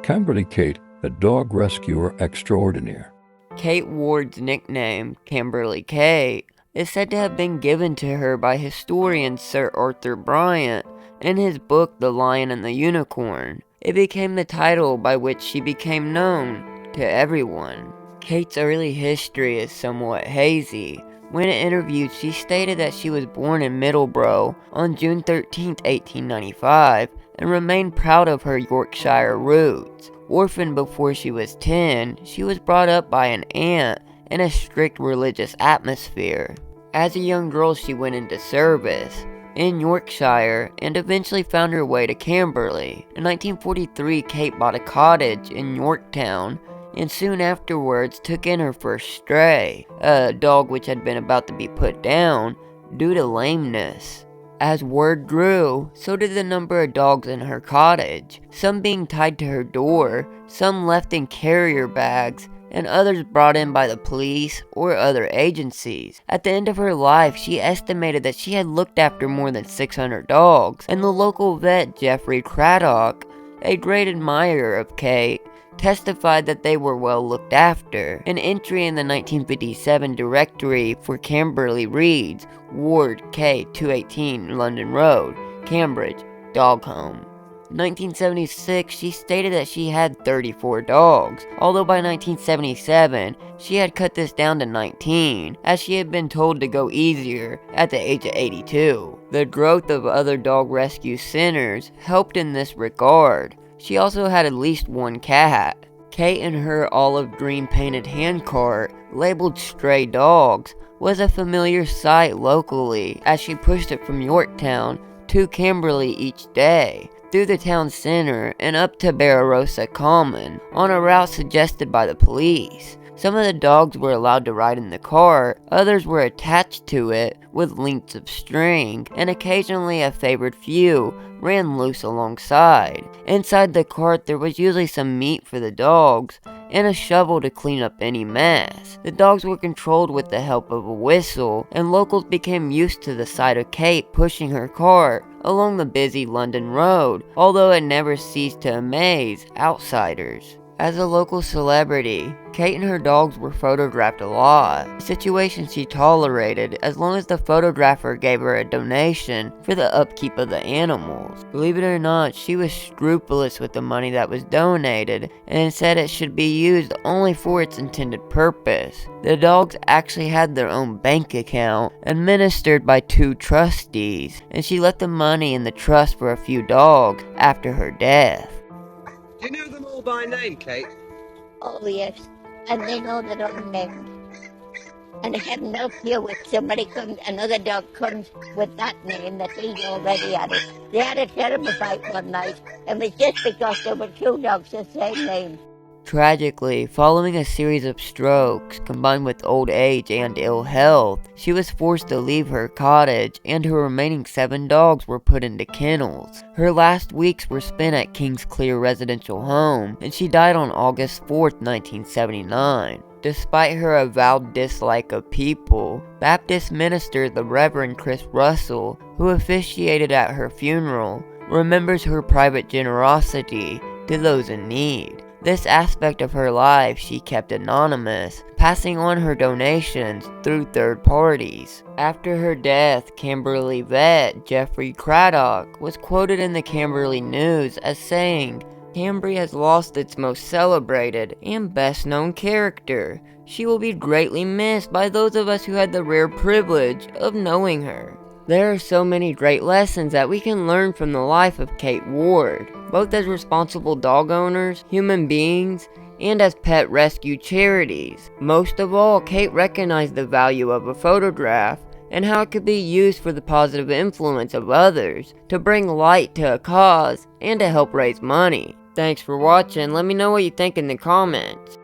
Camberley Kate, a dog rescuer extraordinaire. Kate Ward's nickname, Camberley Kate, is said to have been given to her by historian Sir Arthur Bryant in his book The Lion and the Unicorn. It became the title by which she became known to everyone. Kate's early history is somewhat hazy. When interviewed, she stated that she was born in Middleborough on June 13, 1895, and remained proud of her Yorkshire roots. Orphaned before she was 10, she was brought up by an aunt in a strict religious atmosphere. As a young girl, she went into service in Yorkshire and eventually found her way to Camberley. In 1943, Kate bought a cottage in Yorktown and soon afterwards took in her first stray, a dog which had been about to be put down due to lameness. As word grew, so did the number of dogs in her cottage, some being tied to her door, some left in carrier bags, and others brought in by the police or other agencies. At the end of her life, she estimated that she had looked after more than 600 dogs, and the local vet Geoffrey Craddock, a great admirer of Kate, testified that they were well looked after. An entry in the 1957 directory for Camberley reads, Ward K 218 London Road, Cambridge, Dog Home. In 1976, she stated that she had 34 dogs, although by 1977, she had cut this down to 19, as she had been told to go easier at the age of 82. The growth of other dog rescue centers helped in this regard. She also had at least one cat. Kate and her olive green painted handcart, labeled Stray Dogs, was a familiar sight locally as she pushed it from Yorktown to Camberley each day, through the town center and up to Barbarossa Common, on a route suggested by the police. Some of the dogs were allowed to ride in the cart, others were attached to it with lengths of string, and occasionally a favored few ran loose alongside. Inside the cart there was usually some meat for the dogs, and a shovel to clean up any mess. The dogs were controlled with the help of a whistle, and locals became used to the sight of Kate pushing her cart along the busy London road, although it never ceased to amaze outsiders. As a local celebrity, Kate and her dogs were photographed a lot, a situation she tolerated as long as the photographer gave her a donation for the upkeep of the animals. Believe it or not, she was scrupulous with the money that was donated and said it should be used only for its intended purpose. The dogs actually had their own bank account administered by 2 trustees, and she left the money in the trust for a few dogs after her death. Do you know them all by name, Kate? Oh, yes. And they know their own name. And I have no fear if somebody comes, another dog comes with that name that he already had it. They had a terrible fight one night, and it was just because there were 2 dogs the same name. Tragically, following a series of strokes combined with old age and ill health, she was forced to leave her cottage, and her remaining 7 dogs were put into kennels. Her last weeks were spent at King's Clear Residential Home, and she died on August 4th, 1979. Despite her avowed dislike of people, Baptist minister the Reverend Chris Russell, who officiated at her funeral, remembers her private generosity to those in need. This aspect of her life she kept anonymous, passing on her donations through third parties. After her death, Camberley vet Geoffrey Craddock was quoted in the Camberley News as saying, "Camberley has lost its most celebrated and best known character. She will be greatly missed by those of us who had the rare privilege of knowing her." There are so many great lessons that we can learn from the life of Kate Ward, both as responsible dog owners, human beings, and as pet rescue charities. Most of all, Kate recognized the value of a photograph and how it could be used for the positive influence of others, to bring light to a cause, and to help raise money. Thanks for watching. Let me know what you think in the comments.